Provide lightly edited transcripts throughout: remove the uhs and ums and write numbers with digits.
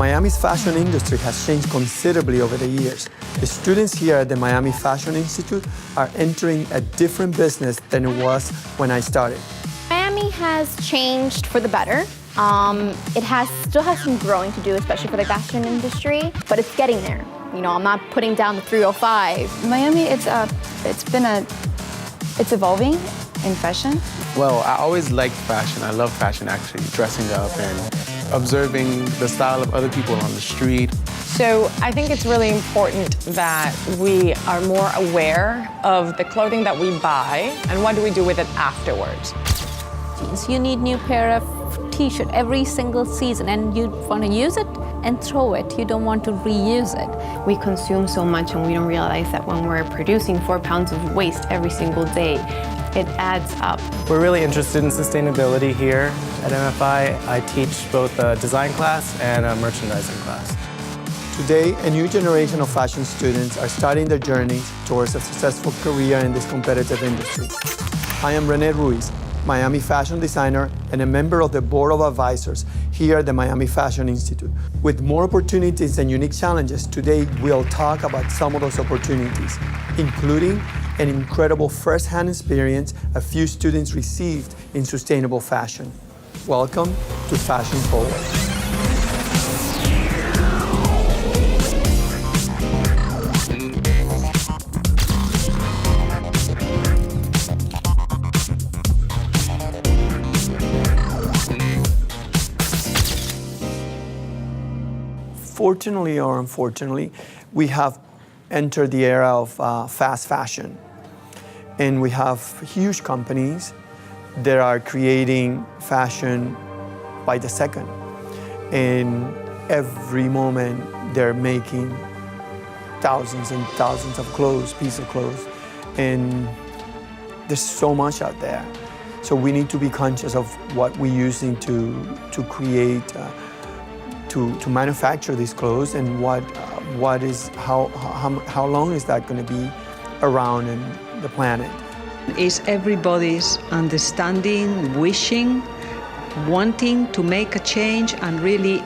Miami's fashion industry has changed considerably over the years. The students here at the Miami Fashion Institute are entering a different business than it was when I started. Miami has changed for the better. It still has some growing to do, especially for the fashion industry, but it's getting there. You know, I'm not putting down the 305. Miami, it's evolving in fashion. Well, I always liked fashion. I love fashion, actually, dressing up and observing the style of other people on the street. So I think it's really important that we are more aware of the clothing that we buy and what do we do with it afterwards. You need new pair of t-shirt every single season, and you want to use it and throw it. You don't want to reuse it. We consume so much and we don't realize that when we're producing 4 pounds of waste every single day, it adds up. We're really interested in sustainability here at MFI. I teach both a design class and a merchandising class. Today, a new generation of fashion students are starting their journey towards a successful career in this competitive industry. I am Rene Ruiz, Miami fashion designer and a member of the Board of Advisors here at the Miami Fashion Institute. With more opportunities and unique challenges, today we'll talk about some of those opportunities, including an incredible first-hand experience a few students received in sustainable fashion. Welcome to Fashion Forward. Fortunately or unfortunately, we have entered the era of fast fashion. And we have huge companies that are creating fashion by the second. And every moment they're making thousands and thousands of pieces of clothes. And there's so much out there. So we need to be conscious of what we're using to create to manufacture these clothes, and how long is that going to be around in the planet. Is everybody's understanding, wishing, wanting to make a change and really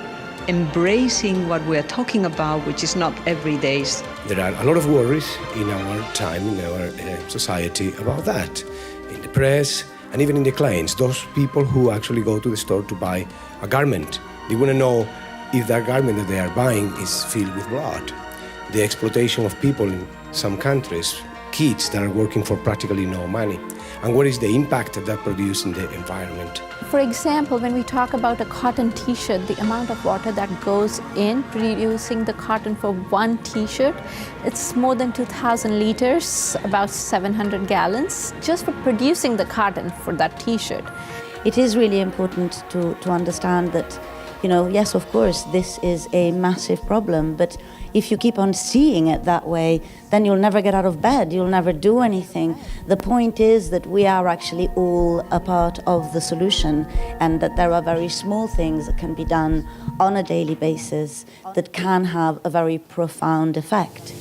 embracing what we're talking about, which is not every day. There are a lot of worries in our time, in our society about that. In the press and even in the clients, those people who actually go to the store to buy a garment, they want to know if that garment that they are buying is filled with blood. The exploitation of people in some countries, kids that are working for practically no money, and what is the impact that produces in the environment. For example, when we talk about a cotton t-shirt, the amount of water that goes in producing the cotton for one t-shirt, it's more than 2,000 liters, about 700 gallons, just for producing the cotton for that t-shirt. It is really important to understand that, you know, yes, of course, this is a massive problem, but if you keep on seeing it that way, then you'll never get out of bed, you'll never do anything. The point is that we are actually all a part of the solution, and that there are very small things that can be done on a daily basis that can have a very profound effect.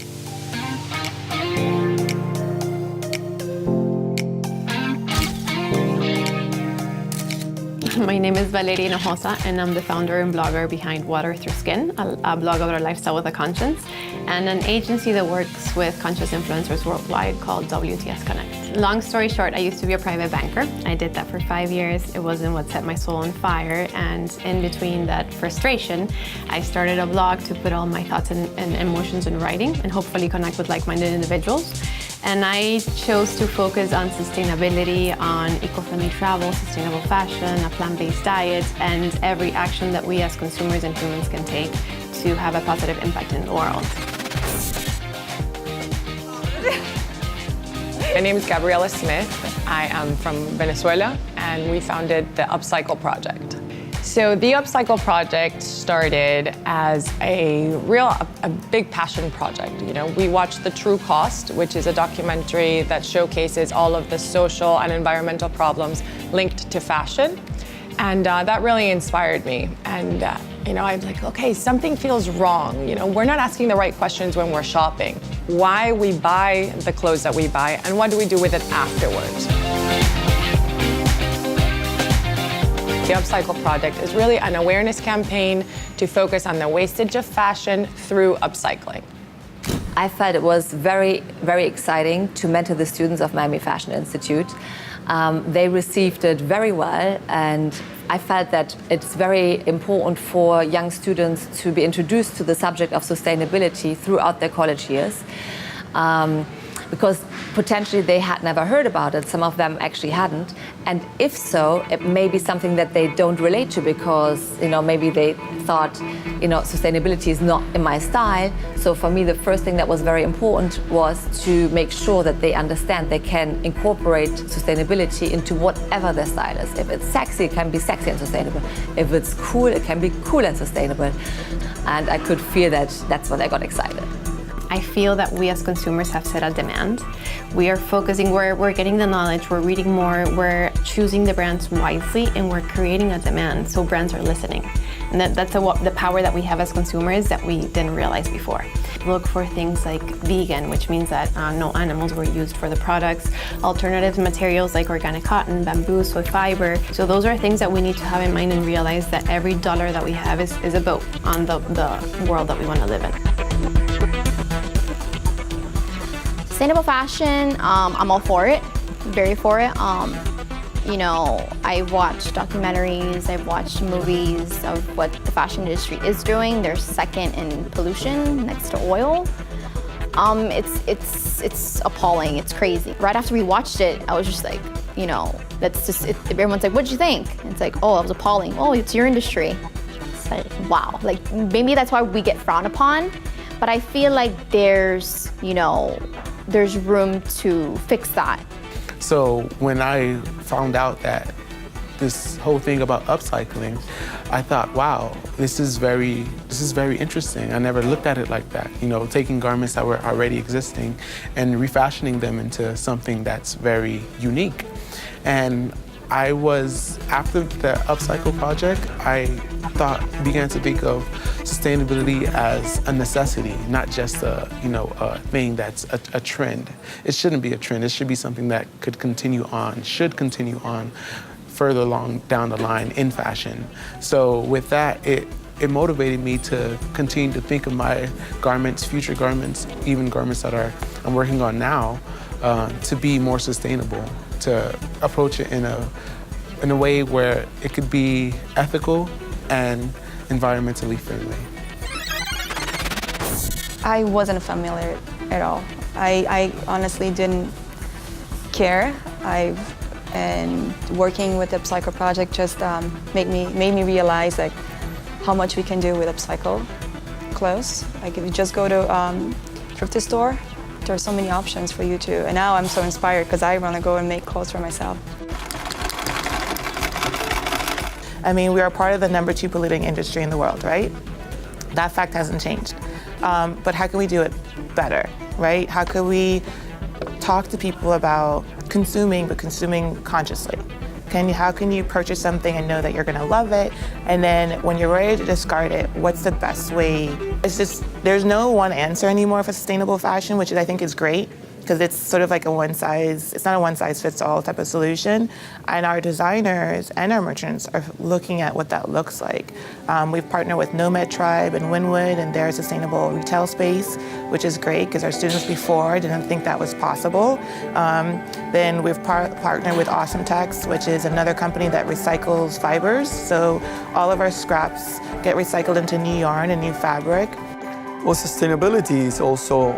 My name is Valeria Hinojosa, and I'm the founder and blogger behind Water Through Skin, a blog about a lifestyle with a conscience, and an agency that works with conscious influencers worldwide called WTS Connect. Long story short, I used to be a private banker. I did that for 5 years. It wasn't what set my soul on fire, and in between that frustration, I started a blog to put all my thoughts and emotions in writing and hopefully connect with like-minded individuals. And I chose to focus on sustainability, on eco-friendly travel, sustainable fashion, a plant-based diet, and every action that we as consumers and humans can take to have a positive impact in the world. My name is Gabriela Smith. I am from Venezuela, and we founded the UpCycle Project. So the UpCycle Project started as a big passion project. You know, we watched The True Cost, which is a documentary that showcases all of the social and environmental problems linked to fashion. And that really inspired me. And you know, I'm like, okay, something feels wrong. You know, we're not asking the right questions when we're shopping. Why we buy the clothes that we buy, and what do we do with it afterwards? The UpCycle Project is really an awareness campaign to focus on the wastage of fashion through upcycling. I felt it was very, very exciting to mentor the students of Miami Fashion Institute. They received it very well, and I felt that it's very important for young students to be introduced to the subject of sustainability throughout their college years. Because potentially they had never heard about it, some of them actually hadn't, and if so, it may be something that they don't relate to because, maybe they thought, sustainability is not in my style. So for me, the first thing that was very important was to make sure that they understand they can incorporate sustainability into whatever their style is. If it's sexy, it can be sexy and sustainable. If it's cool, it can be cool and sustainable. And I could feel that that's when I got excited. I feel that we as consumers have set a demand. We are focusing, we're getting the knowledge, we're reading more, we're choosing the brands wisely, and we're creating a demand, so brands are listening. And that's the power that we have as consumers that we didn't realize before. Look for things like vegan, which means that no animals were used for the products, alternative materials like organic cotton, bamboo, soy fiber. So those are things that we need to have in mind and realize that every dollar that we have is a vote on the world that we want to live in. Sustainable fashion, I'm all for it, very for it. I watch documentaries, I've watched movies of what the fashion industry is doing. They're second in pollution next to oil. It's appalling, it's crazy. Right after we watched it, I was just like, that's just, everyone's like, what'd you think? And it's like, oh, it was appalling. Oh, it's your industry. It's like, wow. Like, maybe that's why we get frowned upon, but I feel like there's room to fix that. So when I found out that this whole thing about upcycling, I thought, wow, this is very interesting. I never looked at it like that. Taking garments that were already existing and refashioning them into something that's very unique. And after the UpCycle Project, I began to think of sustainability as a necessity, not just a thing that's a trend. It shouldn't be a trend. It should be something that should continue on further along down the line in fashion. So with that, it motivated me to continue to think of my garments, future garments, even garments that I'm working on now, to be more sustainable, to approach it in a way where it could be ethical and environmentally friendly. I wasn't familiar at all. I honestly didn't care. And working with the UpCycle Project just made me realize like how much we can do with upcycle clothes. Like if you just go to thrift store, there are so many options for you too. And now I'm so inspired because I want to go and make clothes for myself. I mean, we are part of the #2 polluting industry in the world, right? That fact hasn't changed. But how can we do it better, right? How can we talk to people about consuming, but consuming consciously? How can you purchase something and know that you're gonna love it? And then when you're ready to discard it, what's the best way? There's no one answer anymore for sustainable fashion, which I think is great, because it's sort of like it's not a one-size-fits-all type of solution. And our designers and our merchants are looking at what that looks like. We've partnered with Nomad Tribe and Wynwood and their sustainable retail space, which is great because our students before didn't think that was possible. Then we've partnered with Awesome Tex, which is another company that recycles fibers. So all of our scraps get recycled into new yarn and new fabric. Well, sustainability is also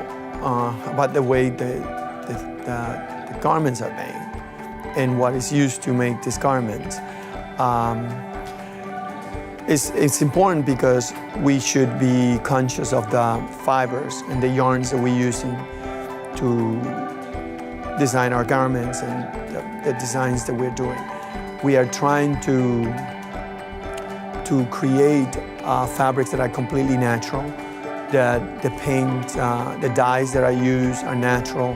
about the way the garments are made and what is used to make these garments. It's important because we should be conscious of the fibers and the yarns that we use to design our garments and the designs that we're doing. We are trying to create fabrics that are completely natural. The paint, the dyes that I use are natural.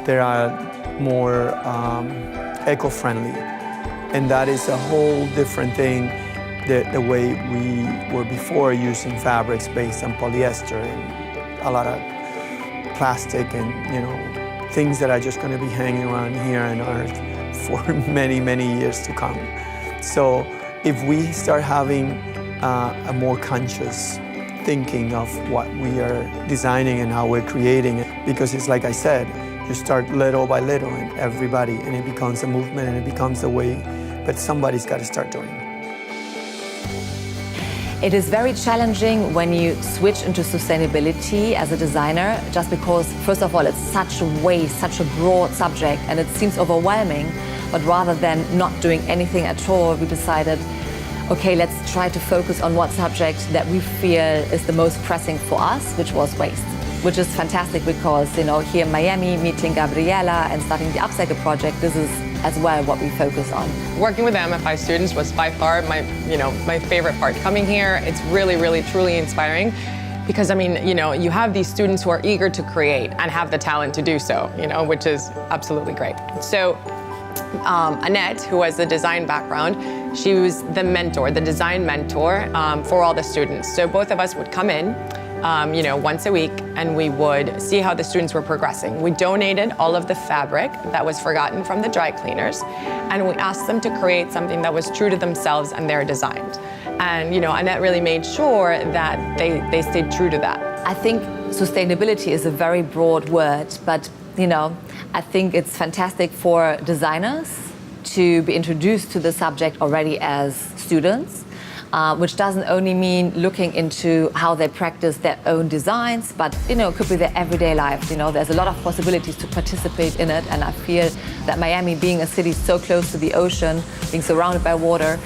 They are more eco-friendly. And that is a whole different thing, the way we were before using fabrics based on polyester and a lot of plastic and things that are just going to be hanging around here on Earth for many, many years to come. So if we start having a more conscious thinking of what we are designing and how we're creating it, because it's like I said, you start little by little and everybody, and it becomes a movement and it becomes a way, but somebody's got to start doing it. It is very challenging when you switch into sustainability as a designer, just because, first of all, it's such a waste, such a broad subject, and it seems overwhelming. But rather than not doing anything at all, we decided, okay, let's try to focus on what subject that we feel is the most pressing for us, which was waste. Which is fantastic because, here in Miami, meeting Gabriela and starting the UpCycle Project, this is as well what we focus on. Working with the MFI students was by far my favorite part. Coming here, it's really, really, truly inspiring because, you have these students who are eager to create and have the talent to do so, which is absolutely great. So Annette, who has the design background, she was the mentor, the design mentor for all the students. So both of us would come in, once a week, and we would see how the students were progressing. We donated all of the fabric that was forgotten from the dry cleaners, and we asked them to create something that was true to themselves and their designs. And, Annette really made sure that they stayed true to that. I think sustainability is a very broad word, but, I think it's fantastic for designers to be introduced to the subject already as students. Which doesn't only mean looking into how they practice their own designs, but it could be their everyday life. There's a lot of possibilities to participate in it, and I feel that Miami, being a city so close to the ocean, being surrounded by water,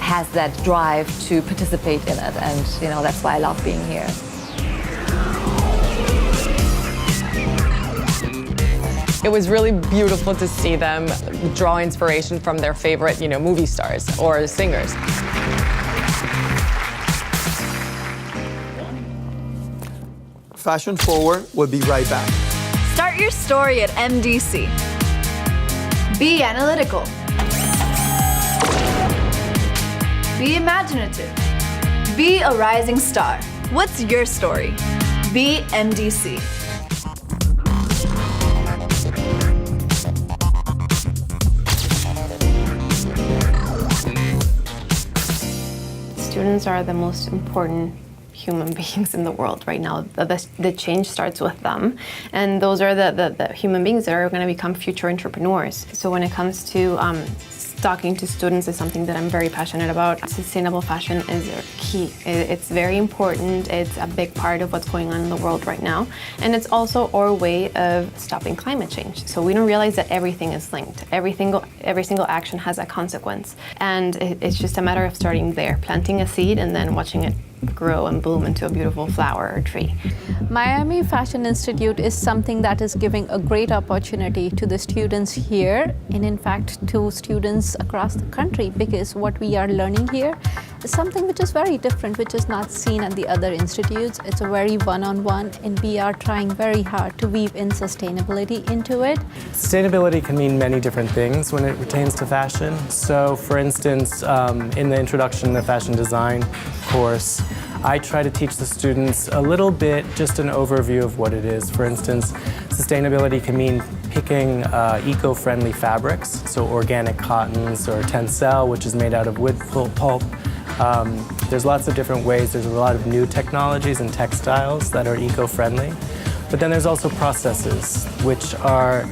has that drive to participate in it, and that's why I love being here. It was really beautiful to see them draw inspiration from their favorite, movie stars or singers. Fashion Forward will be right back. Start your story at MDC. Be analytical. Be imaginative. Be a rising star. What's your story? Be MDC. Students are the most important human beings in the world right now. The change starts with them, and those are the human beings that are going to become future entrepreneurs. So when it comes to talking to students is something that I'm very passionate about. Sustainable fashion is key. It's very important. It's a big part of what's going on in the world right now. And it's also our way of stopping climate change. So we don't realize that everything is linked. Every single action has a consequence. And it's just a matter of starting there, planting a seed and then watching it grow and bloom into a beautiful flower or tree. Miami Fashion Institute is something that is giving a great opportunity to the students here, and in fact to students across the country, because what we are learning here is something which is very different, which is not seen at the other institutes. It's a very one-on-one, and we are trying very hard to weave in sustainability into it. Sustainability can mean many different things when it pertains to fashion. So for instance, in the Introduction to Fashion Design course, I try to teach the students a little bit, just an overview of what it is. For instance, sustainability can mean picking eco-friendly fabrics, so organic cottons or tencel, which is made out of wood pulp. There's lots of different ways. There's a lot of new technologies and textiles that are eco-friendly. But then there's also processes, which are,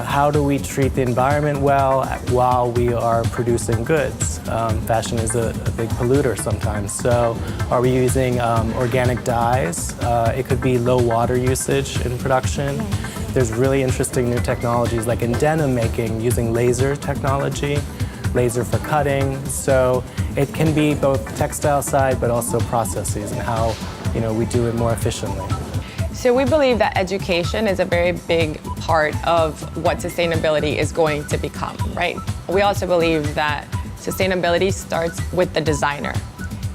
how do we treat the environment well while we are producing goods? Fashion is a big polluter sometimes. So are we using organic dyes? It could be low water usage in production. There's really interesting new technologies like in denim making, using laser technology, laser for cutting. So it can be both textile side, but also processes and how we do it more efficiently. So we believe that education is a very big part of what sustainability is going to become, right? We also believe that sustainability starts with the designer.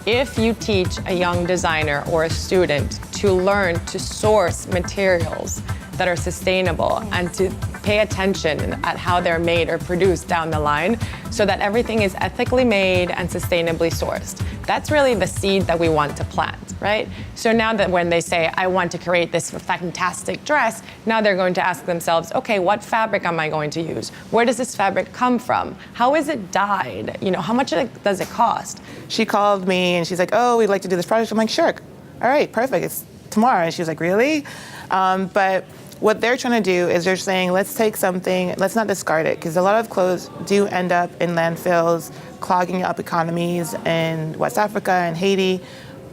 If you teach a young designer or a student to learn to source materials that are sustainable and to pay attention at how they're made or produced down the line so that everything is ethically made and sustainably sourced. That's really the seed that we want to plant, right? So now that when they say, I want to create this fantastic dress, now they're going to ask themselves, okay, what fabric am I going to use? Where does this fabric come from? How is it dyed? You know, how much does it cost? She called me and she's like, oh, we'd like to do this project. I'm like, sure. All right, perfect. It's tomorrow. And she was like, really? But what they're trying to do is they're saying, let's take something, let's not discard it, because a lot of clothes do end up in landfills, clogging up economies in West Africa and Haiti.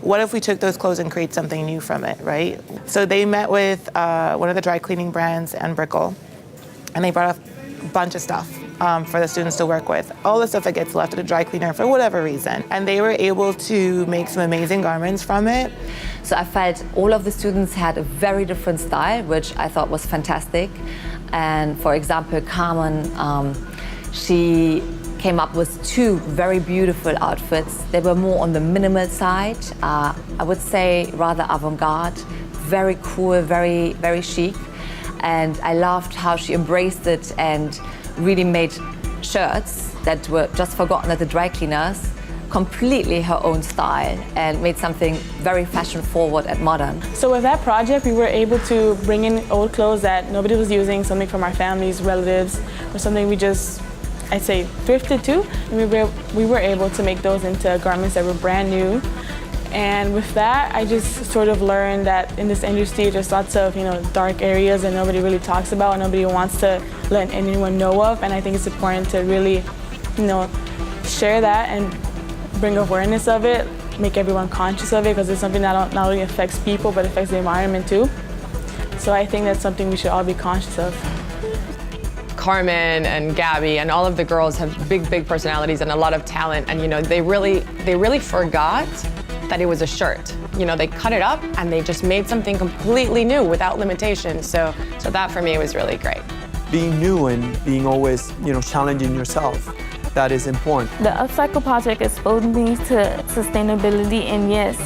What if we took those clothes and create something new from it, right? So they met with one of the dry cleaning brands, Brickle, and they brought a bunch of stuff for the students to work with. All the stuff that gets left at a dry cleaner for whatever reason. And they were able to make some amazing garments from it. So I felt all of the students had a very different style, which I thought was fantastic. And for example, Carmen, she came up with 2 very beautiful outfits. They were more on the minimal side, I would say rather avant-garde, very cool, very, very chic. And I loved how she embraced it and really made shirts that were just forgotten at the dry cleaners, completely her own style, and made something very fashion forward and modern. So with that project, we were able to bring in old clothes that nobody was using, something from our families, relatives, or something we just, I'd say, thrifted to. And we were able to make those into garments that were brand new. And with that, I just sort of learned that in this industry, there's lots of, dark areas that nobody really talks about and nobody wants to let anyone know of. And I think it's important to really, share that and bring awareness of it, make everyone conscious of it, because it's something that not only affects people, but affects the environment too. So I think that's something we should all be conscious of. Carmen and Gabby and all of the girls have big, big personalities and a lot of talent. And they really forgot that it was a shirt. They cut it up and they just made something completely new without limitations. So that for me was really great. Being new and being always, challenging yourself, that is important. The UpCycle Project exposed me to sustainability, and yes,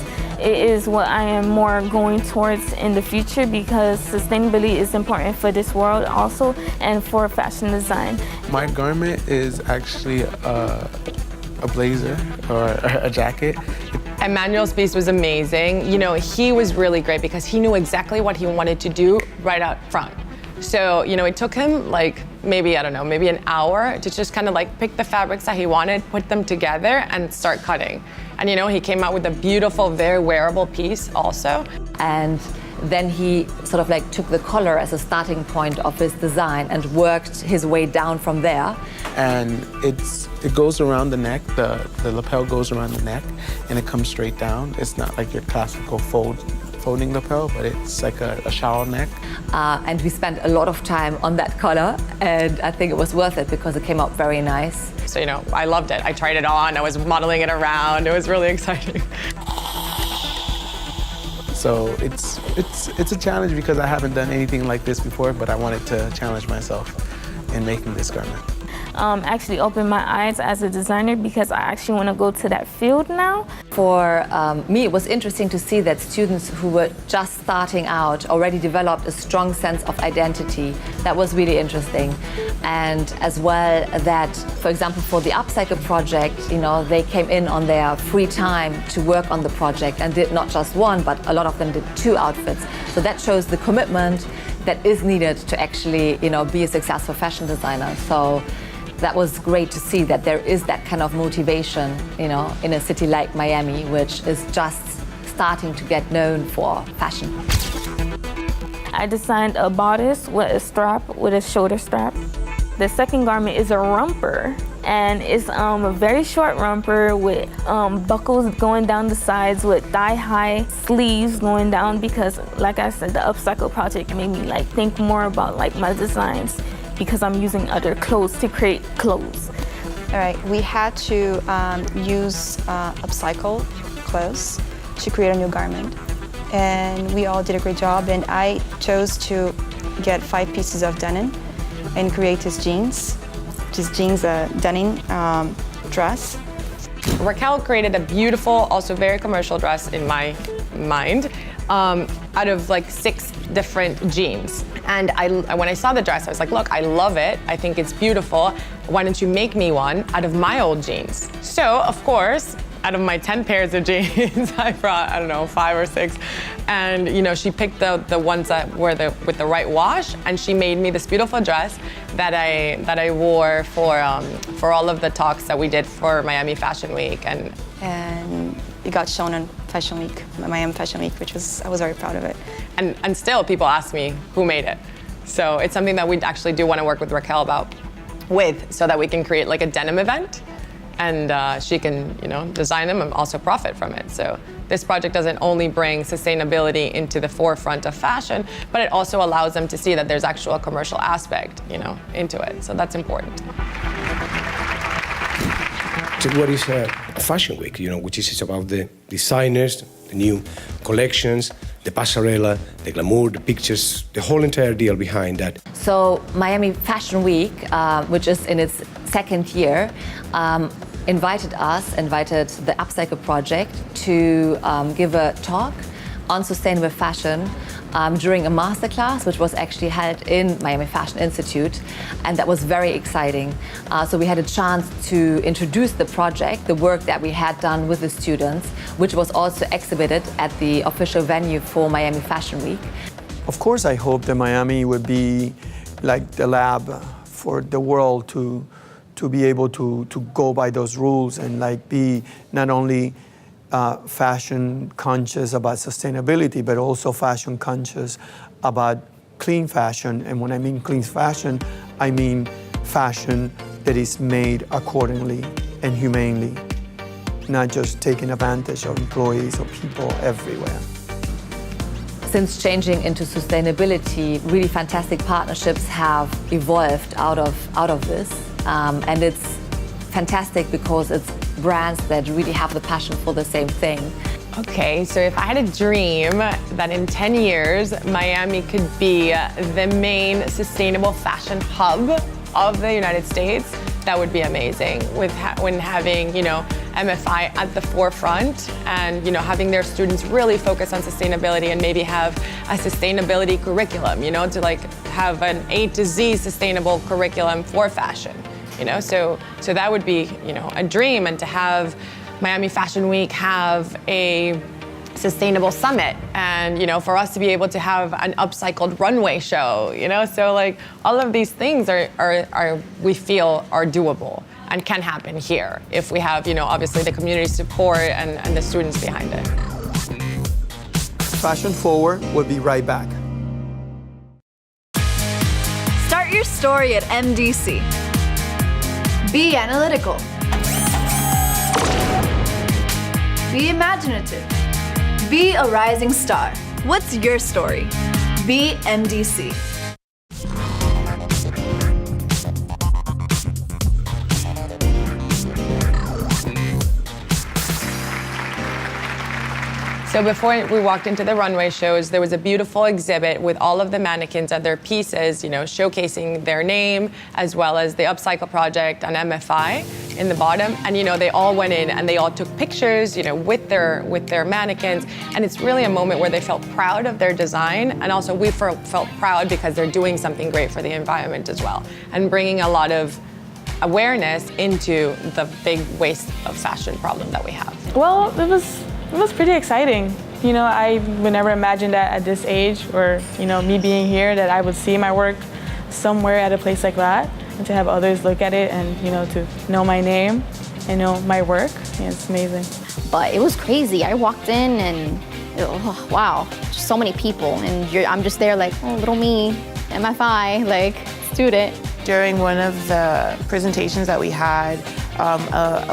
it is what I am more going towards in the future, because sustainability is important for this world also and for fashion design. My garment is actually a blazer or a jacket. Emmanuel's piece was amazing. He was really great because he knew exactly what he wanted to do right out front. So, it took him maybe an hour to just kind of pick the fabrics that he wanted, put them together and start cutting. And he came out with a beautiful, very wearable piece also. And then he sort of took the collar as a starting point of his design and worked his way down from there. And it goes around the neck, the lapel goes around the neck and it comes straight down. It's not like your classical folding lapel, but it's like a shawl neck. And we spent a lot of time on that collar, and I think it was worth it because it came out very nice. So, I loved it. I tried it on, I was modeling it around. It was really exciting. So it's a challenge because I haven't done anything like this before, but I wanted to challenge myself in making this garment. Actually opened my eyes as a designer because I actually want to go to that field now. For me, it was interesting to see that students who were just starting out already developed a strong sense of identity. That was really interesting. And as well that, for example, for the UpCycle project, they came in on their free time to work on the project and did not just one, but a lot of them did 2 outfits. So that shows the commitment that is needed to actually, be a successful fashion designer. So that was great to see that there is that kind of motivation, in a city like Miami, which is just starting to get known for fashion. I designed a bodice with a strap, with a shoulder strap. The second garment is a romper, and it's a very short romper with buckles going down the sides with thigh-high sleeves going down, because, like I said, the UpCycle Project made me think more about my designs, because I'm using other clothes to create clothes. All right, we had to use UpCycle clothes to create a new garment. And we all did a great job, and I chose to get 5 pieces of denim and create this jeans, denim dress. Raquel created a beautiful, also very commercial dress in my mind. out of like 6 different jeans. And when I saw the dress, I was like, look, I love it. I think it's beautiful. Why don't you make me one out of my old jeans? So, of course, out of my 10 pairs of jeans, I brought, I don't know, 5 or 6. And, you know, she picked the ones that were with the right wash, and she made me this beautiful dress that I wore for all of the talks that we did for Miami Fashion Week. And it got shown on Fashion Week, Miami Fashion Week, I was very proud of it. And still people ask me who made it. So it's something that we actually do want to work with Raquel with, so that we can create like a denim event. And she can, you know, design them and also profit from it. So this project doesn't only bring sustainability into the forefront of fashion, but it also allows them to see that there's actual commercial aspect, you know, into it. So that's important. So what is a fashion week, you know, which is about the designers, the new collections, the passerella, the glamour, the pictures, the whole entire deal behind that. So Miami Fashion Week, which is in its 2nd year, invited the UpCycle Project to give a talk on sustainable fashion during a masterclass, which was actually held in Miami Fashion Institute, and that was very exciting. So we had a chance to introduce the project, the work that we had done with the students, which was also exhibited at the official venue for Miami Fashion Week. Of course, I hope that Miami would be like the lab for the world to be able to go by those rules and like be not only fashion conscious about sustainability, but also fashion conscious about clean fashion. And when I mean clean fashion, I mean fashion that is made accordingly and humanely, not just taking advantage of employees or people everywhere. Since changing into sustainability, really fantastic partnerships have evolved out of this. And it's fantastic because it's brands that really have the passion for the same thing. Okay, so if I had a dream that in 10 years, Miami could be the main sustainable fashion hub of the United States, that would be amazing. When having, you know, MFI at the forefront and, you know, having their students really focus on sustainability and maybe have a sustainability curriculum, you know, to like have an A to Z sustainable curriculum for fashion, you know, so that would be, you know, a dream. And to have Miami Fashion Week have a sustainable summit, and, you know, for us to be able to have an upcycled runway show, you know, so like all of these things are we feel are doable and can happen here if we have, you know, obviously the community support and the students behind it. Fashion Forward will be right back. Start your story at MDC. Be analytical. Be imaginative. Be a rising star. What's your story? Be MDC. So before we walked into the runway shows, there was a beautiful exhibit with all of the mannequins and their pieces, you know, showcasing their name, as well as the UpCycle Project and MFI in the bottom. And, you know, they all went in and they all took pictures, you know, with their mannequins. And it's really a moment where they felt proud of their design. And also we felt proud because they're doing something great for the environment as well, and bringing a lot of awareness into the big waste of fashion problem that we have. Well, it was pretty exciting. You know, I would never imagine that at this age, or, you know, me being here, that I would see my work somewhere at a place like that, and to have others look at it and, you know, to know my name and know my work. Yeah, it's amazing. But it was crazy. I walked in and, oh, wow, just so many people. And I'm just there like, oh, little me, MFI, like, student. During one of the presentations that we had,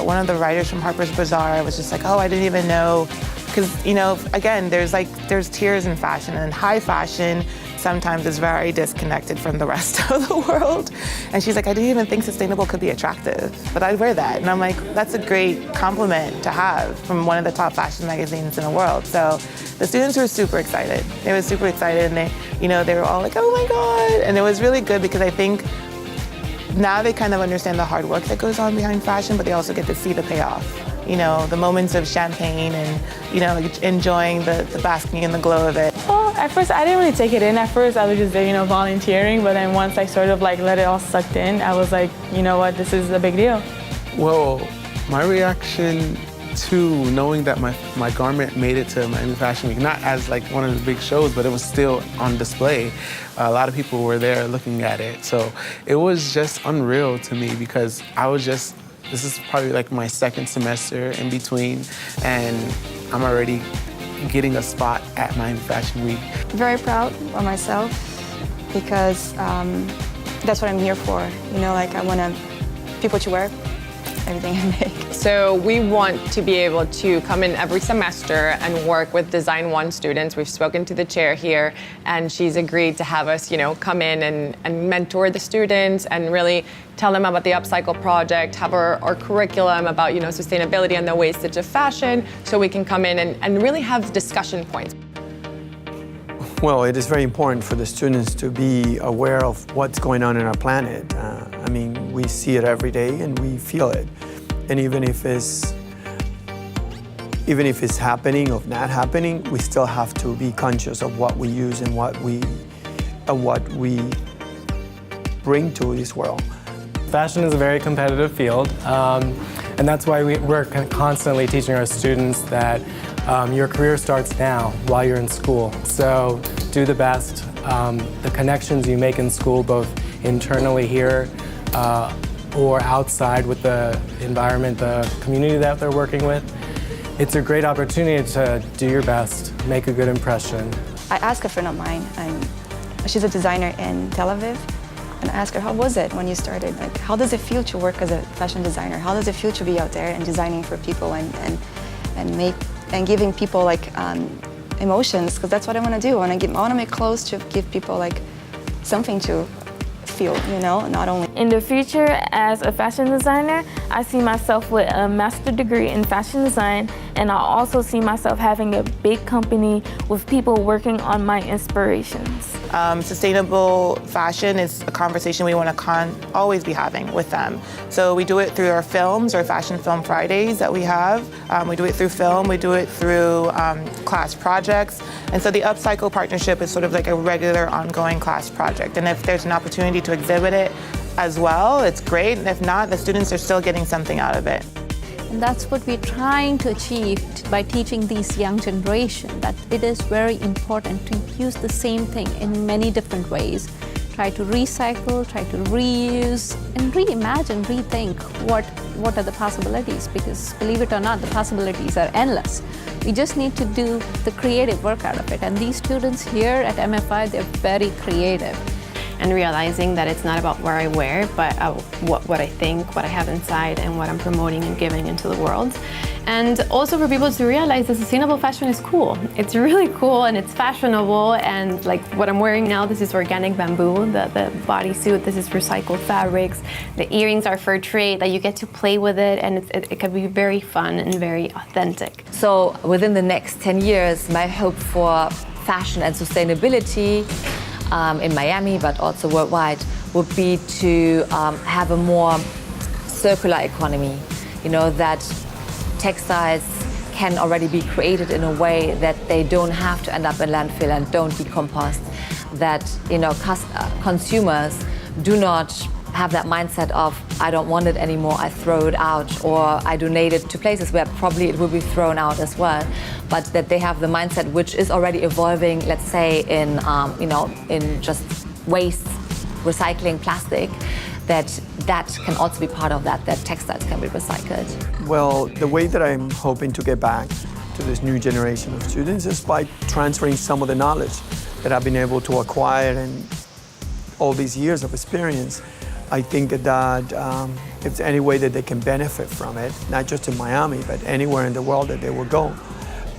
one of the writers from Harper's Bazaar was just like, oh, I didn't even know, because, you know, again, there's tiers in fashion, and high fashion sometimes is very disconnected from the rest of the world. And she's like, I didn't even think sustainable could be attractive, but I'd wear that. And I'm like, that's a great compliment to have from one of the top fashion magazines in the world. So the students were super excited. They were super excited, and they were all like, oh my God. And it was really good because I think now they kind of understand the hard work that goes on behind fashion, but they also get to see the payoff, the moments of champagne and, enjoying the basking in the glow of it. Well, at first I didn't really take it in. At first I was just there, volunteering, but then once I sort of like let it all sucked in, I was like, you know what, this is a big deal. Well, my reaction to knowing that my garment made it to Miami Fashion Week, not as like one of the big shows, but it was still on display. A lot of people were there looking at it. So it was just unreal to me because this is probably like my second semester in between, and I'm already getting a spot at Miami Fashion Week. Very proud of myself because that's what I'm here for. I want people to wear everything I make. So we want to be able to come in every semester and work with Design 1 students. We've spoken to the chair here, and she's agreed to have us, come in and mentor the students and really tell them about the UpCycle Project, have our curriculum about, sustainability and the wastage of fashion, so we can come in and really have discussion points. Well, it is very important for the students to be aware of what's going on in our planet. We see it every day and we feel it. And even if it's happening or not happening, we still have to be conscious of what we use and what we bring to this world. Fashion is a very competitive field, and that's why we're constantly teaching our students that your career starts now while you're in school. So do the best. The connections you make in school, both internally here or outside with the environment, the community that they're working with, it's a great opportunity to do your best, make a good impression. I asked a friend of mine, she's a designer in Tel Aviv, and I asked her, how was it when you started? Like, how does it feel to work as a fashion designer? How does it feel to be out there and designing for people and giving people like emotions? Because that's what I want to do. I want to make clothes to give people like something to feel, not only. In the future, as a fashion designer, I see myself with a master's degree in fashion design, and I also see myself having a big company with people working on my inspirations. Sustainable fashion is a conversation we want to always be having with them. So we do it through our films, our Fashion Film Fridays that we have. We do it through film, we do it through class projects. And so the UpCycle partnership is sort of like a regular ongoing class project. And if there's an opportunity to exhibit it as well, it's great. And if not, the students are still getting something out of it. And that's what we're trying to achieve by teaching these young generation, that it is very important to use the same thing in many different ways. Try to recycle, try to reuse, and reimagine, rethink what are the possibilities, because believe it or not, the possibilities are endless. We just need to do the creative work out of it. And these students here at MFI, they're very creative. And realizing that it's not about where I wear, but what I think, what I have inside, and what I'm promoting and giving into the world. And also for people to realize that sustainable fashion is cool. It's really cool and it's fashionable, and like what I'm wearing now, this is organic bamboo, the bodysuit, this is recycled fabrics, the earrings are fair trade, that you get to play with it, and it can be very fun and very authentic. So within the next 10 years, my hope for fashion and sustainability in Miami, but also worldwide, would be to have a more circular economy. That textiles can already be created in a way that they don't have to end up in landfill and don't decompose. That consumers do not have that mindset of, I don't want it anymore, I throw it out, or I donate it to places where probably it will be thrown out as well. But that they have the mindset which is already evolving, let's say in just waste, recycling plastic, that can also be part of that textiles can be recycled. Well, the way that I'm hoping to get back to this new generation of students is by transferring some of the knowledge that I've been able to acquire in all these years of experience. I think that if there's any way that they can benefit from it, not just in Miami, but anywhere in the world that they will go,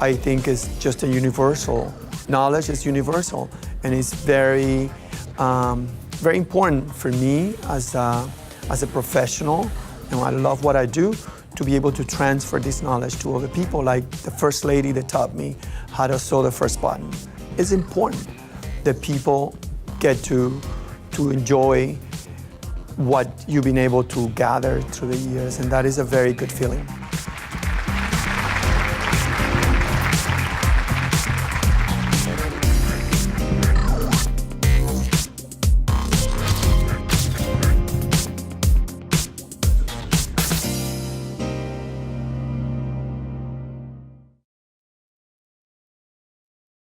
I think it's just a universal. Knowledge is universal, and it's very, very important for me as a professional, and I love what I do, to be able to transfer this knowledge to other people, like the First Lady that taught me how to sew the first button. It's important that people get to enjoy what you've been able to gather through the years, and that is a very good feeling.